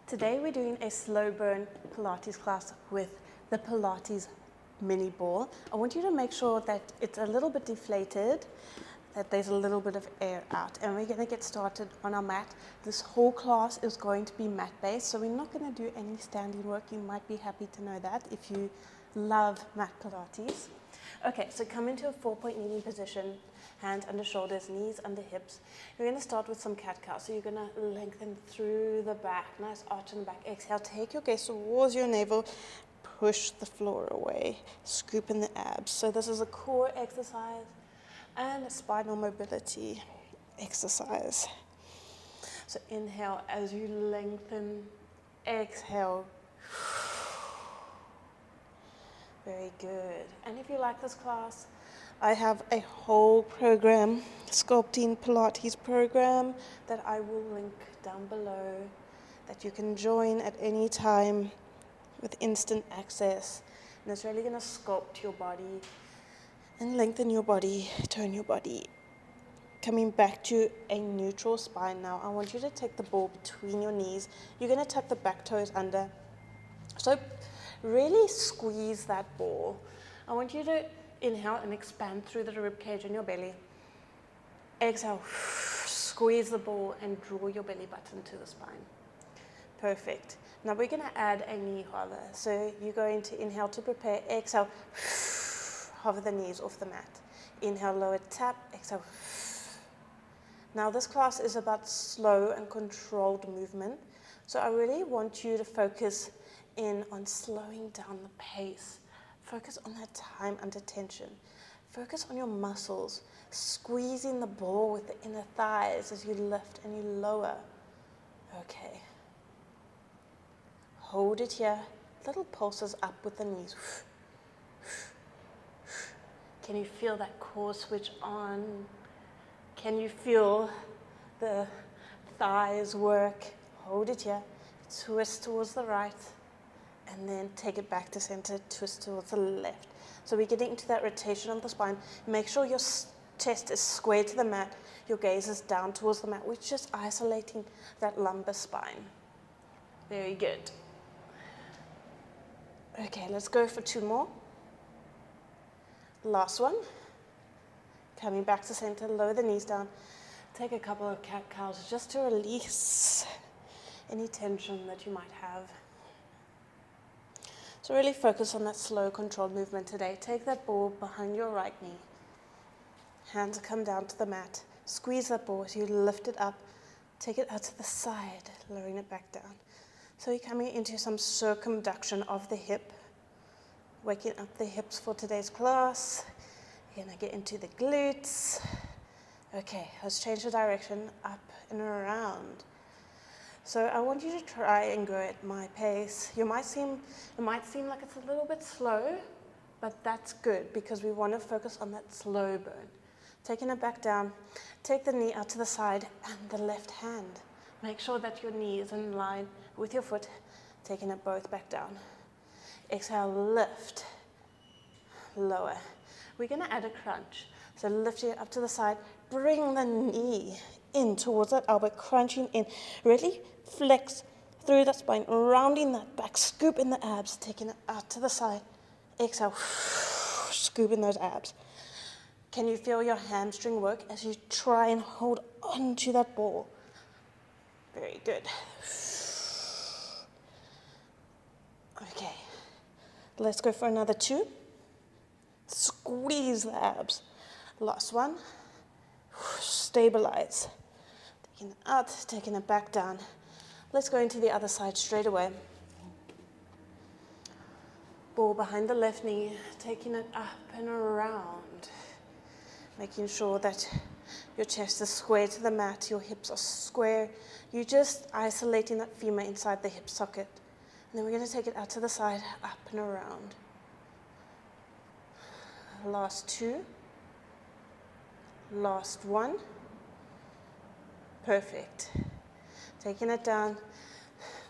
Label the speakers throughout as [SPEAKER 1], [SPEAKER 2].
[SPEAKER 1] Today we're doing a slow burn Pilates class with the Pilates mini ball. I want you to make sure that it's a little bit deflated, that there's a little bit of air out. And we're going to get started on our mat. This whole class is going to be mat based, so we're not going to do any standing work. You might be happy to know that if you love mat Pilates. Okay, so come into a 4-point kneeling position, hands under shoulders, knees under hips. You're going to start with some cat-cow. So you're going to lengthen through the back, nice arch in the back. Exhale, take your gaze towards your navel, push the floor away, scoop in the abs. So this is a core exercise and a spinal mobility exercise. So inhale as you lengthen, exhale. Very good. And if you like this class, I have a whole program, Sculpting Pilates program, that I will link down below that you can join at any time with instant access. And it's really going to sculpt your body and lengthen your body, tone your body. Coming back to a neutral spine now, I want you to take the ball between your knees. You're going to tuck the back toes under. So really squeeze that ball. I want you to inhale and expand through the rib cage in your belly. Exhale, squeeze the ball and draw your belly button to the spine. Perfect. Now we're going to add a knee hover. So you're going to inhale to prepare. Exhale, hover the knees off the mat. Inhale, lower, tap. Exhale. Now this class is about slow and controlled movement. So I really want you to focus in on slowing down the pace. Focus on that time under tension. Focus on your muscles, squeezing the ball with the inner thighs as you lift and you lower. Okay. Hold it here. Little pulses up with the knees. Can you feel that core switch on? Can you feel the thighs work? Hold it here. Twist towards the right. And then take it back to center, twist towards the left. So we're getting into that rotation of the spine. Make sure your chest is square to the mat. Your gaze is down towards the mat. We're just isolating that lumbar spine. Very good. Okay, let's go for 2 more. Last one. Coming back to center, lower the knees down. Take a couple of cat-cows just to release any tension that you might have. So really focus on that slow, controlled movement today. Take that ball behind your right knee. Hands come down to the mat. Squeeze that ball as you lift it up. Take it out to the side, lowering it back down. So you're coming into some circumduction of the hip. Waking up the hips for today's class. You're going to get into the glutes. Okay, let's change the direction, up and around. So I want you to try and go at my pace. It might seem like it's a little bit slow, but that's good because we want to focus on that slow burn. Taking it back down, take the knee out to the side and the left hand. Make sure that your knee is in line with your foot, taking it both back down. Exhale, lift, lower. We're going to add a crunch. So lift it up to the side, bring the knee in towards that elbow, crunching in. Really flex through that spine, rounding that back, scoop in the abs, taking it out to the side. Exhale, scoop in those abs. Can you feel your hamstring work as you try and hold on to that ball? Very good. Okay, let's go for another 2. Squeeze the abs. Last one. Stabilize. Taking it out, taking it back down. Let's go into the other side straight away. Ball behind the left knee, taking it up and around. Making sure that your chest is square to the mat, your hips are square. You're just isolating that femur inside the hip socket. And then we're going to take it out to the side, up and around. Last 2. Last 1. Perfect. Taking it down,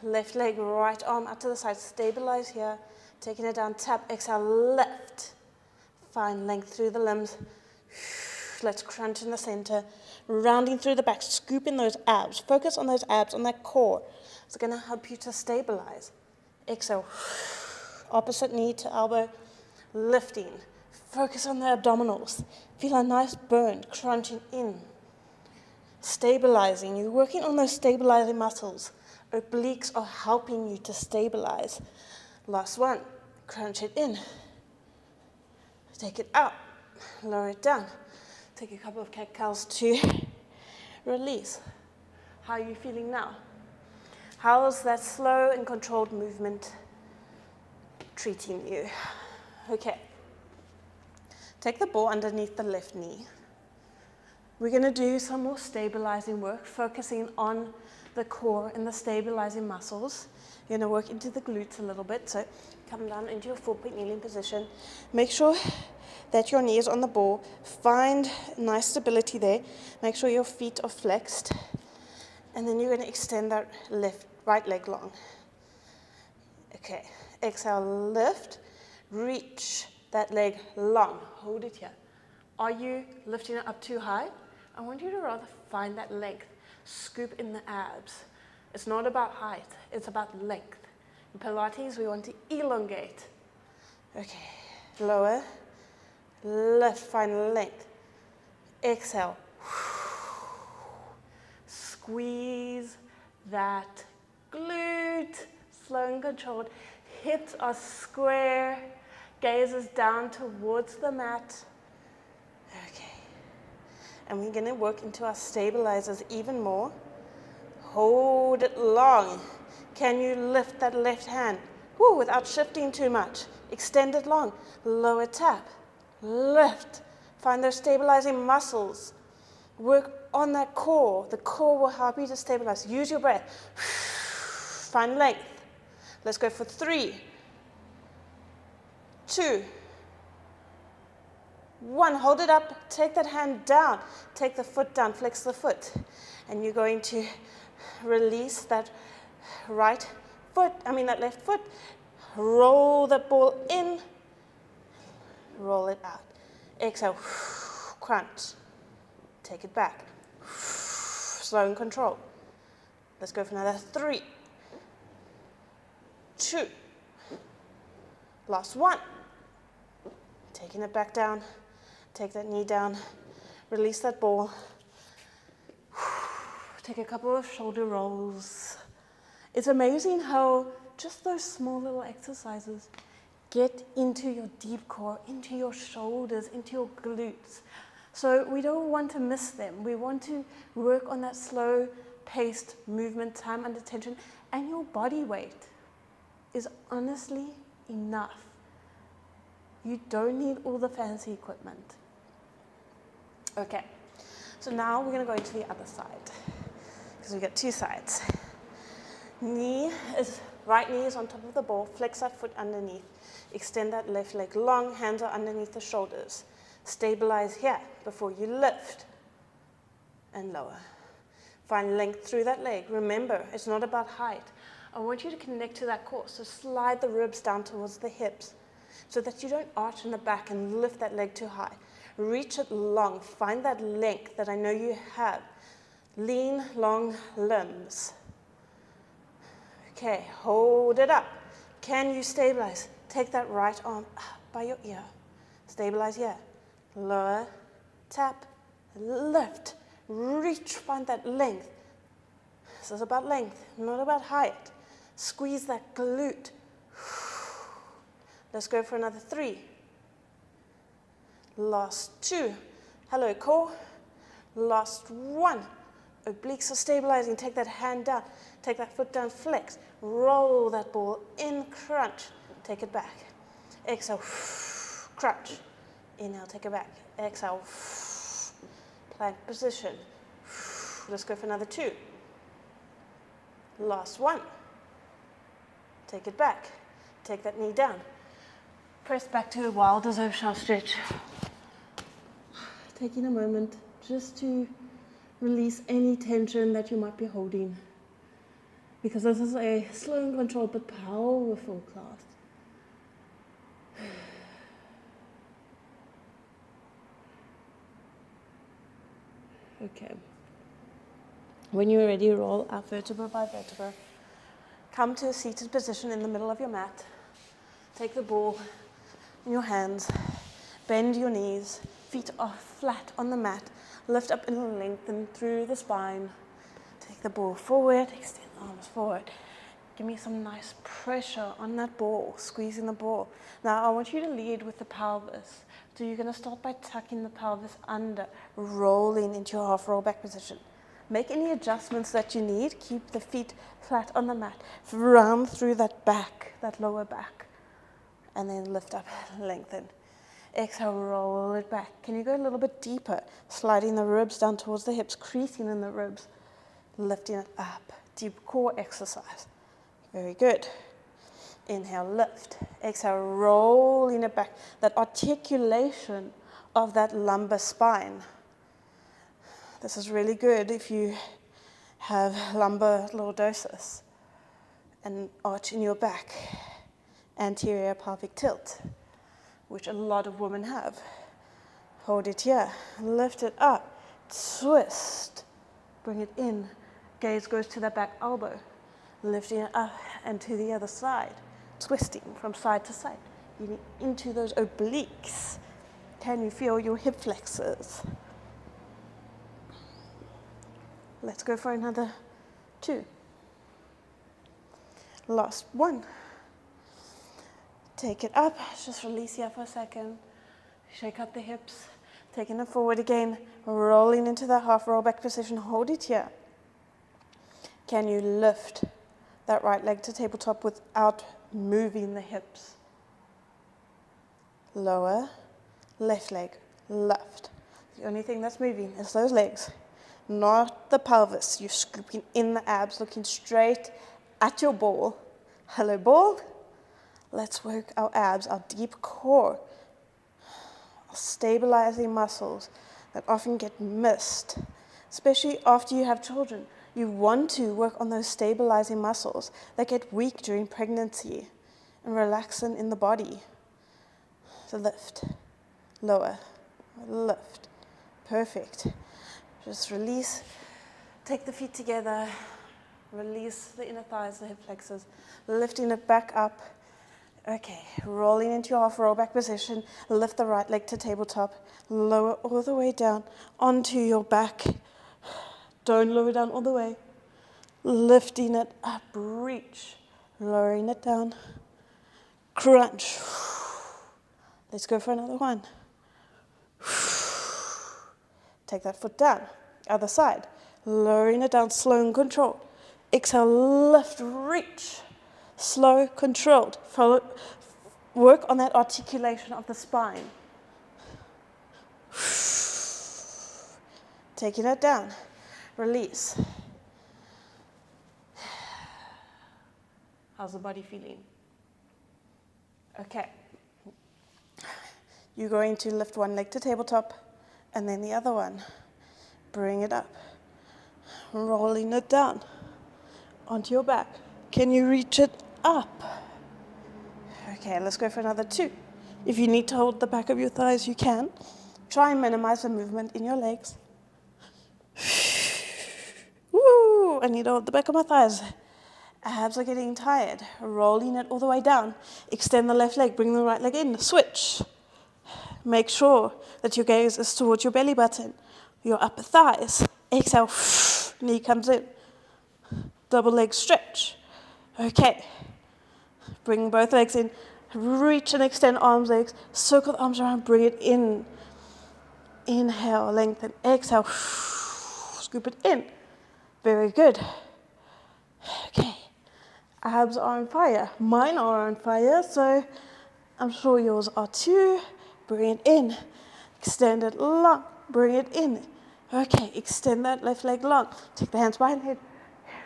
[SPEAKER 1] left leg, right arm out to the side, stabilize here. Taking it down, tap, exhale, lift. Find length through the limbs. Let's crunch in the center. rounding through the back, scooping those abs. Focus on those abs, on that core. It's going to help you to stabilize. Exhale. Opposite knee to elbow, lifting. Focus on the abdominals. Feel a nice burn, crunching in. Stabilizing. You're working on those stabilizing muscles. Obliques are helping you to stabilize. Last one. Crunch it in. Take it out. Lower it down. Take a couple of cat-cows to release. How are you feeling now? How is that slow and controlled movement treating you? Okay. Take the ball underneath the left knee. We're going to do some more stabilizing work, focusing on the core and the stabilizing muscles. You're going to work into the glutes a little bit. So come down into your 4-point kneeling position. Make sure that your knee is on the ball. Find nice stability there. Make sure your feet are flexed. And then you're going to extend that right leg long. Okay. Exhale, lift. Reach that leg long. Hold it here. Are you lifting it up too high? I want you to rather find that length. Scoop in the abs. It's not about height. It's about length. In Pilates, we want to elongate. Okay. Lower. Lift. Find length. Exhale. Squeeze that glute. Slow and controlled. Hips are square. Gaze is down towards the mat. Okay. And we're going to work into our stabilizers even more. Hold it long. Can you lift that left hand? Woo, without shifting too much. Extend it long. Lower tap. Lift. Find those stabilizing muscles. Work on that core. The core will help you to stabilize. Use your breath. Find length. Let's go for 3, 2, 1. Hold it up. Take that hand down. Take the foot down. Flex the foot. And you're going to release that left foot. Roll the ball in. Roll it out. Exhale. Crunch. Take it back. Slow and control. Let's go for another 3, 2. Last 1. Taking it back down. Take that knee down. Release that ball. Take a couple of shoulder rolls. It's amazing how just those small little exercises get into your deep core, into your shoulders, into your glutes. So we don't want to miss them. We want to work on that slow paced movement, time under tension, and your body weight is honestly enough. You don't need all the fancy equipment. Okay, so now we're going to go into the other side, because we've got 2 sides. Right knee is on top of the ball. Flex that foot underneath. Extend that left leg long. Hands are underneath the shoulders. Stabilize here before you lift and lower. Find length through that leg. Remember, it's not about height. I want you to connect to that core. So slide the ribs down towards the hips so that you don't arch in the back and lift that leg too high. Reach it long. Find that length that I know you have. Lean, long limbs. Okay, hold it up. Can you stabilize? Take that right arm by your ear. Stabilize here. Lower, tap, lift. Reach, find that length. This is about length, not about height. Squeeze that glute. Let's go for another 3. Last 2. Hello, core. Last 1. Obliques are stabilizing. Take that hand down. Take that foot down, flex. Roll that ball in, crunch. Take it back. Exhale, crunch. Inhale, take it back. Exhale, plank position. Let's go for another 2. Last 1. Take it back. Take that knee down. Press back to a wild reserve shelf stretch. Taking a moment just to release any tension that you might be holding, because this is a slow and controlled but powerful class. Okay. When you're ready, roll out vertebra by vertebra. Come to a seated position in the middle of your mat. Take the ball in your hands. Bend your knees. Feet are flat on the mat. Lift up and lengthen through the spine. Take the ball forward. Extend the arms forward. Give me some nice pressure on that ball, squeezing the ball. Now I want you to lead with the pelvis. So you're going to start by tucking the pelvis under, rolling into your half roll back position. Make any adjustments that you need. Keep the feet flat on the mat. Round through that back, that lower back. And then lift up, lengthen. Exhale, roll it back. Can you go a little bit deeper? Sliding the ribs down towards the hips, creasing in the ribs. Lifting it up. Deep core exercise. Very good. Inhale, lift. Exhale, rolling it back. That articulation of that lumbar spine. This is really good if you have lumbar lordosis, an arch in your back, anterior pelvic tilt, which a lot of women have. Hold it here. Lift it up. Twist. Bring it in. Gaze goes to the back elbow. Lifting it up and to the other side, twisting from side to side, getting into those obliques. Can you feel your hip flexors? Let's go for another 2. Last 1. Take it up, just release here for a second. Shake up the hips, taking it forward again, rolling into that half roll back position, hold it here. Can you lift that right leg to tabletop without moving the hips? Lower, left leg, left. The only thing that's moving is those legs, not the pelvis. You're scooping in the abs, looking straight at your ball. Hello, ball. Let's work our abs, our deep core, our stabilizing muscles that often get missed, especially after you have children. You want to work on those stabilizing muscles that get weak during pregnancy and relaxing in the body. So lift, lower, lift. Perfect. Just release. Take the feet together. Release the inner thighs, the hip flexors. Lifting it back up. Okay, rolling into your half roll back position. Lift the right leg to tabletop. Lower all the way down onto your back. Don't lower down all the way. Lifting it up, reach. Lowering it down. Crunch. Let's go for another 1. Take that foot down. Other side. Lowering it down, slow and controlled. Exhale, lift, reach. Slow, controlled. Follow, work on that articulation of the spine. Taking it down. Release. How's the body feeling? Okay. You're going to lift one leg to tabletop and then the other one. Bring it up. Rolling it down onto your back. Can you reach it up? Okay, let's go for another 2. If you need to hold the back of your thighs, you can. Try and minimize the movement in your legs. Woo! I need to hold the back of my thighs. Abs are getting tired. Rolling it all the way down. Extend the left leg, bring the right leg in. Switch. Make sure that your gaze is towards your belly button, your upper thighs. Exhale, knee comes in. Double leg stretch. Okay. Bring both legs in. Reach and extend arms, legs. Circle the arms around, bring it in. Inhale, lengthen. Exhale, scoop it in. Very good. Okay. Abs are on fire. Mine are on fire, so I'm sure yours are too. Bring it in. Extend it long. Bring it in. Okay, extend that left leg long. Take the hands behind the head.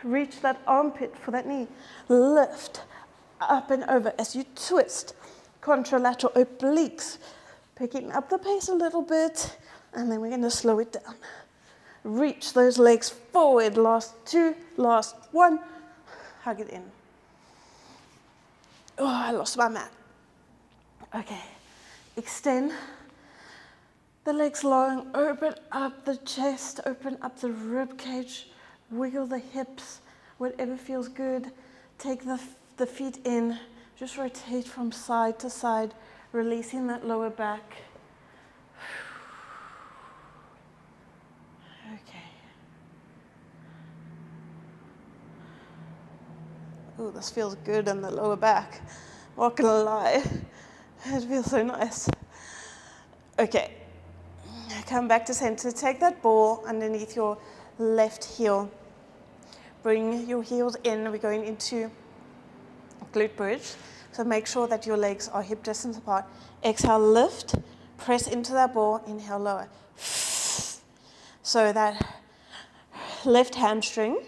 [SPEAKER 1] Reach that armpit for that knee. Lift up and over as you twist. Contralateral obliques. Picking up the pace a little bit, and then we're going to slow it down. Reach those legs forward. Last 2, last 1. Hug it in. Oh, I lost my mat. Okay. Extend the legs long, open up the chest, open up the rib cage, wiggle the hips, whatever feels good. Take the feet in, just rotate from side to side, releasing that lower back. Okay. Oh, this feels good in the lower back. Not gonna lie, it feels so nice. Okay, come back to center. Take that ball underneath your left heel. Bring your heels in. We're going into glute bridge. So make sure that your legs are hip distance apart. Exhale, lift, press into that ball, inhale, lower. So that left hamstring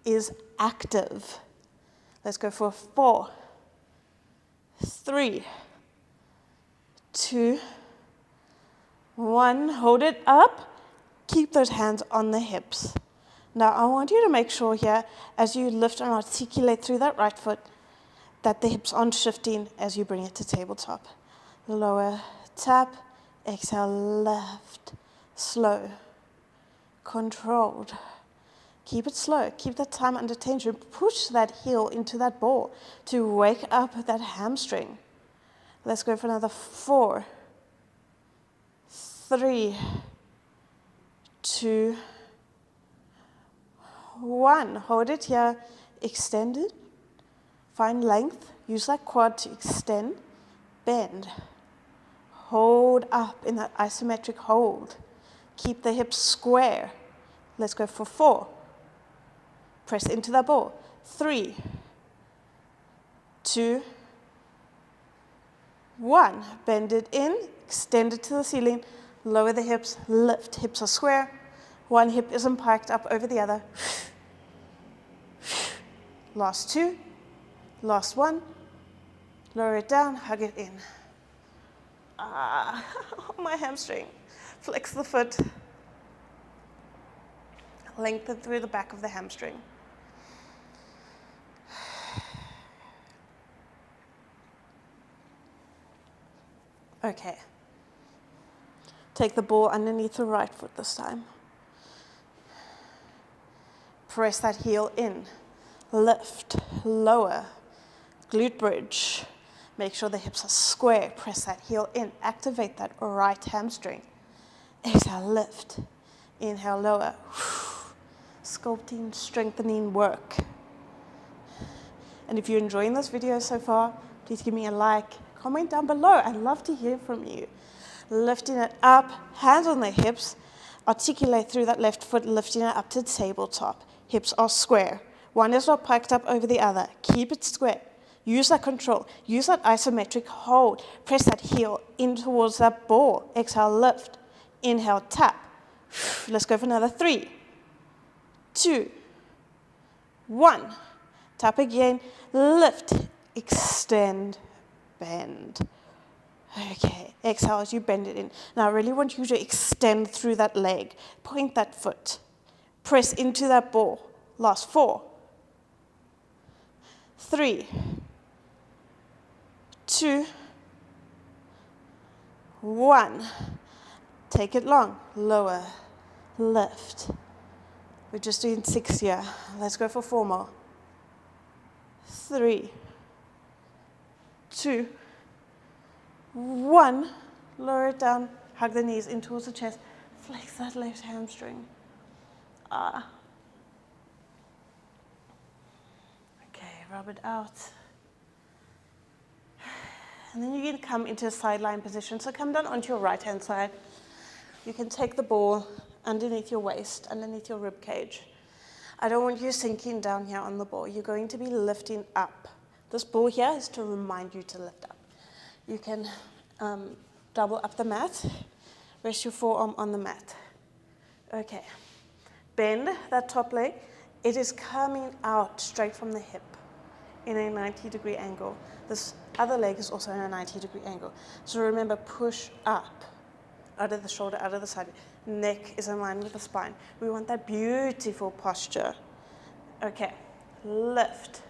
[SPEAKER 1] is active. Let's go for 4, 3, 2, 1. Hold it up. Keep those hands on the hips. Now I want you to make sure here, as you lift and articulate through that right foot, that the hips aren't shifting as you bring it to tabletop. Lower, tap, exhale, left, slow, controlled. Keep it slow. Keep that time under tension. Push that heel into that ball to wake up that hamstring. Let's go for another 4, 3, 2, 1. Hold it here. Extend it. Find length. Use that quad to extend. Bend. Hold up in that isometric hold. Keep the hips square. Let's go for 4. Press into the ball. 3, 2, 1. Bend it in. Extend it to the ceiling. Lower the hips. Lift. Hips are square. One hip isn't piked up over the other. Last 2. Last 1. Lower it down. Hug it in. My hamstring. Flex the foot. Lengthen through the back of the hamstring. Okay. Take the ball underneath the right foot this time. Press that heel in. Lift, lower, glute bridge. Make sure the hips are square. Press that heel in. Activate that right hamstring. Exhale, lift. Inhale, lower. Sculpting, strengthening work. And if you're enjoying this video so far, please give me a like. Comment down below. I'd love to hear from you. Lifting it up, hands on the hips. Articulate through that left foot, lifting it up to tabletop. Hips are square. One is not piked up over the other. Keep it square. Use that control. Use that isometric hold. Press that heel in towards that ball. Exhale, lift. Inhale, tap. Let's go for another 3, 2, 1. Tap again. Lift. Extend. Bend. Okay. Exhale as you bend it in. Now I really want you to extend through that leg. Point that foot. Press into that ball. Last 4, 3, 2, 1. Take it long. Lower. Lift. We're just doing 6 here. Let's go for 4 more. 3, 2, 1. Lower it down. Hug the knees in towards the chest. Flex that left hamstring. Okay, rub it out. And then you can come into a sideline position. So come down onto your right-hand side. You can take the ball underneath your waist, underneath your rib cage. I don't want you sinking down here on the ball. You're going to be lifting up. This ball here is to remind you to lift up. You can double up the mat. Rest your forearm on the mat. Okay. Bend that top leg. It is coming out straight from the hip in a 90-degree angle. This other leg is also in a 90-degree angle. So remember, push up, out of the shoulder, out of the side. Neck is in line with the spine. We want that beautiful posture. Okay, lift,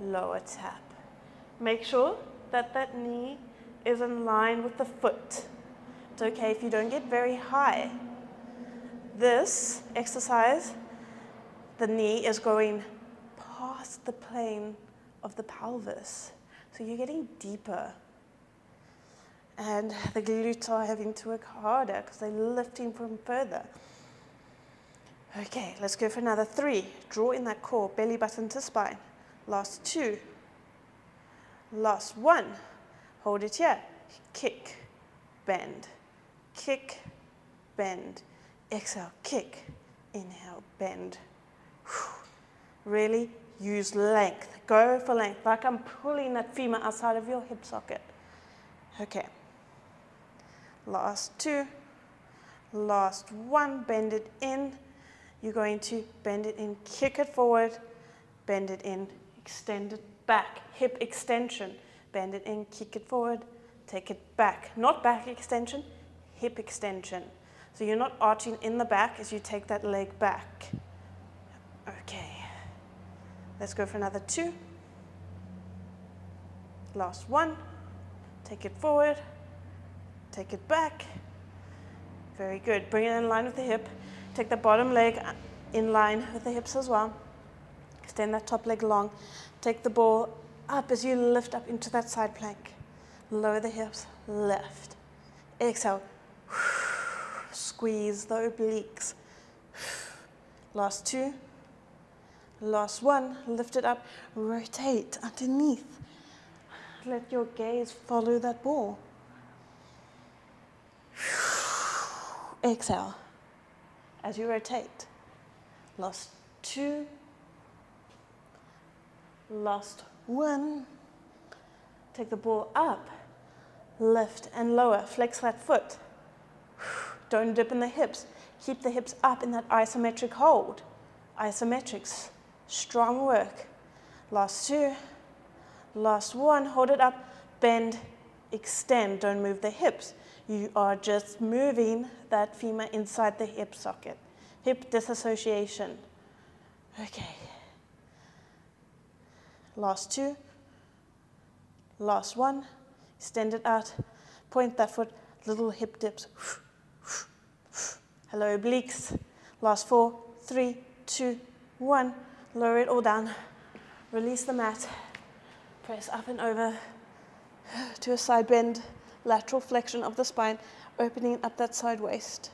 [SPEAKER 1] lower tap. Make sure that that knee is in line with the foot. It's okay if you don't get very high. This exercise, the knee is going past the plane of the pelvis. So you're getting deeper. And the glutes are having to work harder because they're lifting from further. Okay, let's go for another 3. Draw in that core, belly button to spine. Last 2. Last 1. Hold it here. Kick, bend, kick, bend. Exhale, kick, inhale, bend. Really use length. Go for length, like I'm pulling that femur outside of your hip socket. Okay. Last 2. Last 1. Bend it in. You're going to bend it in, kick it forward, bend it in, extend it back. Hip extension. Bend it in, kick it forward, take it back. Not back extension, hip extension. So you're not arching in the back as you take that leg back. Okay. Let's go for another 2. Last 1. Take it forward, take it back. Very good. Bring it in line with the hip. Take the bottom leg in line with the hips as well. Extend that top leg long. Take the ball up as you lift up into that side plank. Lower the hips, lift. Exhale. Squeeze the obliques. Last 2. Last 1. Lift it up. Rotate underneath. Let your gaze follow that ball. Exhale as you rotate. Last 2. Last 1. Take the ball up, lift and lower. Flex that foot. Don't dip in the hips. Keep the hips up in that isometric hold. Isometrics. Strong work. Last 2. Last 1. Hold it up. Bend, extend. Don't move the hips. You are just moving that femur inside the hip socket. Hip disassociation. Okay. Last 2. Last 1. Extend it out. Point that foot. Little hip dips. Hello, obliques. Last 4, 3, 2, 1. Lower it all down. Release the mat. Press up and over to a side bend. Lateral flexion of the spine, opening up that side waist.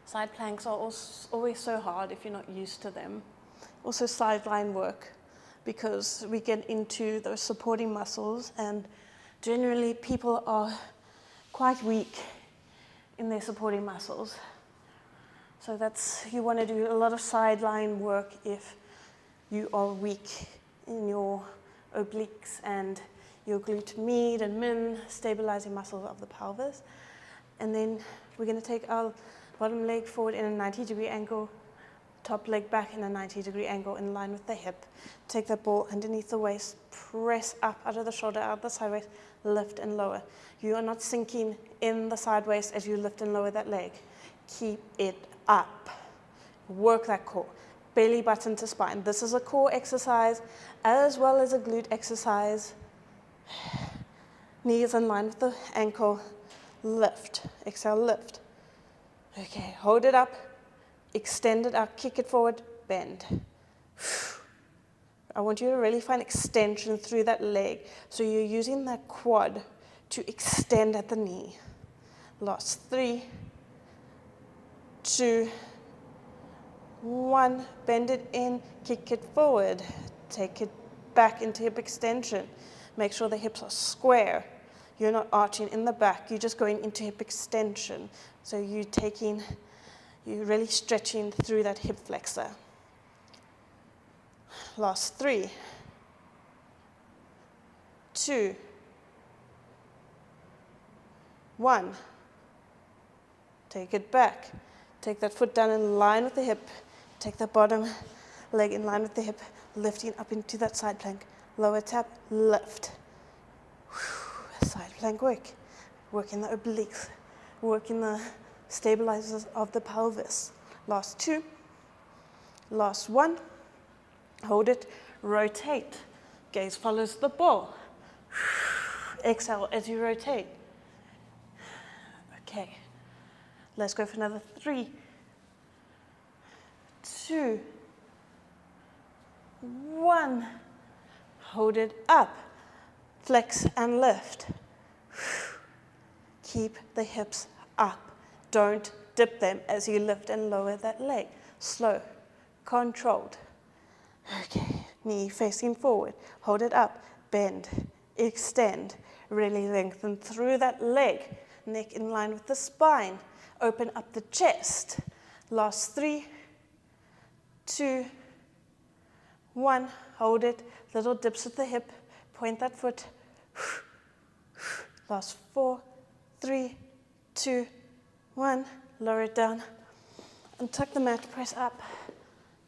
[SPEAKER 1] Side planks are always so hard if you're not used to them. Also sideline work, because we get into those supporting muscles, and generally people are quite weak in their supporting muscles. So you want to do a lot of sideline work if you are weak in your obliques and your glute med and min, stabilizing muscles of the pelvis. And then we're going to take our bottom leg forward in a 90-degree angle, top leg back in a 90-degree angle in line with the hip. Take that ball underneath the waist, press up out of the shoulder, out the side waist, lift and lower. You are not sinking in the side waist as you lift and lower that leg. Keep it up. Work that core. Belly button to spine. This is a core exercise as well as a glute exercise. Knees in line with the ankle. Lift. Exhale, lift. Okay, hold it up. Extend it out. Kick it forward. Bend. I want you to really find extension through that leg. So you're using that quad to extend at the knee. Last 3, 2, 1. Bend it in, kick it forward. Take it back into hip extension. Make sure the hips are square. You're not arching in the back. You're just going into hip extension. So you're really stretching through that hip flexor. Last 3, 2, 1. Take it back. Take that foot down in line with the hip. Take the bottom leg in line with the hip, lifting up into that side plank. Lower tap, lift. Side plank work. Working the obliques. Working the stabilizers of the pelvis. Last 2. Last 1. Hold it. Rotate. Gaze follows the ball. Exhale as you rotate. Okay. Let's go for another 3, 2, 1. Hold it up. Flex and lift. Keep the hips up. Don't dip them as you lift and lower that leg. Slow, controlled. Okay, knee facing forward. Hold it up. Bend, extend. Really lengthen through that leg. Neck in line with the spine. Open up the chest. Last 3, 2, 1. Hold it. Little dips with the hip. Point that foot. Last 4, 3, 2, 1. Lower it down. And tuck the mat. Press up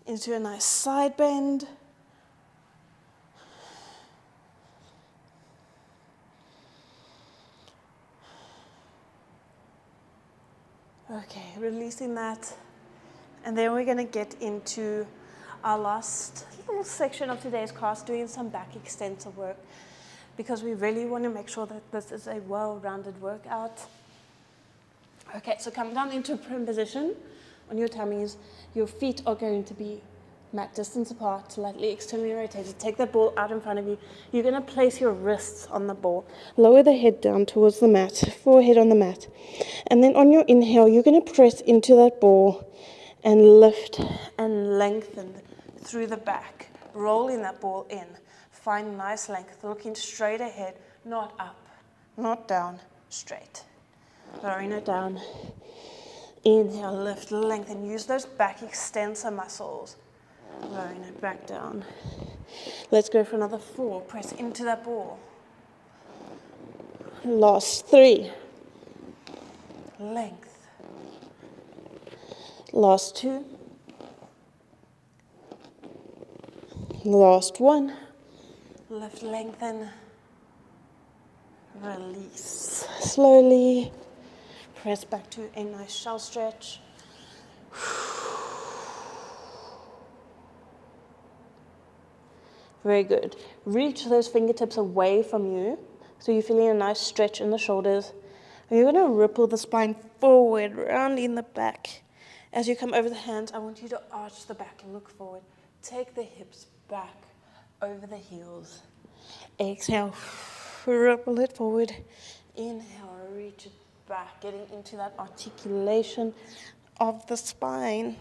[SPEAKER 1] into a nice side bend. Okay, releasing that. And then we're going to get into our last little section of today's class, doing some back extensor work, because we really want to make sure that this is a well-rounded workout. Okay, so come down into a prone position on your tummies. Your feet are going to be mat distance apart, slightly externally rotated. Take that ball out in front of you. You're going to place your wrists on the ball. Lower the head down towards the mat, forehead on the mat. And then on your inhale, you're going to press into that ball and lift and lengthen through the back, rolling that ball in. Find nice length, looking straight ahead, not up, not down, straight. Lowering it down. Inhale, lift, lengthen. Use those back extensor muscles. Lowering it back down. Let's go for another 4. Press into that ball. Last 3. Length. Last 2. Last 1. Lift, lengthen. Release. Slowly. Press back to a nice shell stretch. Very good. Reach those fingertips away from you, so you're feeling a nice stretch in the shoulders. And you're going to ripple the spine forward, rounding the back. As you come over the hands, I want you to arch the back and look forward. Take the hips back over the heels. Exhale, ripple it forward. Inhale, reach it back, getting into that articulation of the spine.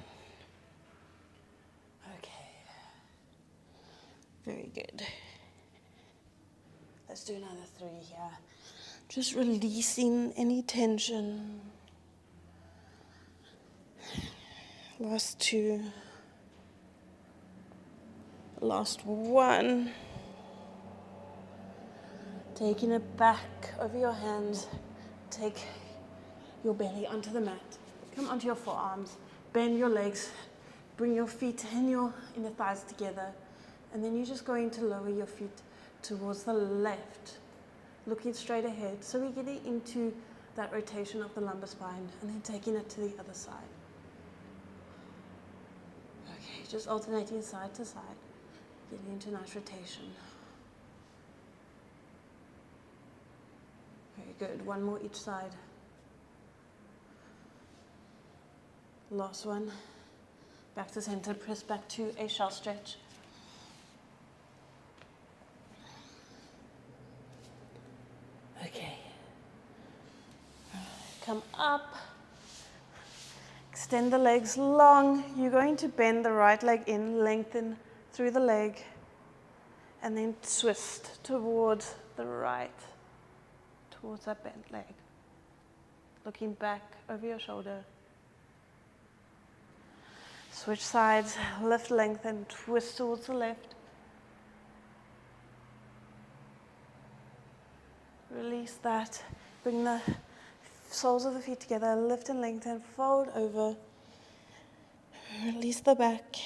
[SPEAKER 1] Very good. Let's do another 3 here. Just releasing any tension. Last 2. Last 1. Taking it back over your hands. Take your belly onto the mat. Come onto your forearms. Bend your legs. Bring your feet and your inner thighs together. And then you're just going to lower your feet towards the left, looking straight ahead. So we're getting into that rotation of the lumbar spine and then taking it to the other side. Okay, just alternating side to side, getting into nice rotation. Very good. 1 more each side. Last one. Back to center, press back to a shell stretch. Okay. Come up. Extend the legs long. You're going to bend the right leg in, lengthen through the leg, and then twist towards the right, towards that bent leg. Looking back over your shoulder. Switch sides, lift, lengthen, twist towards the left. Release that. Bring the soles of the feet together, lift and lengthen, fold over. Release the back.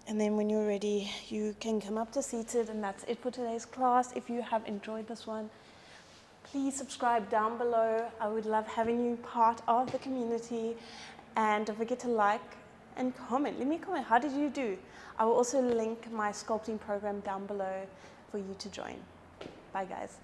[SPEAKER 1] And then when you're ready, you can come up to seated, and that's it for today's class. If you have enjoyed this one, please subscribe down below. I would love having you part of the community. And don't forget to like and comment. Let me comment. How did you do? I will also link my sculpting program down below for you to join. Bye, guys.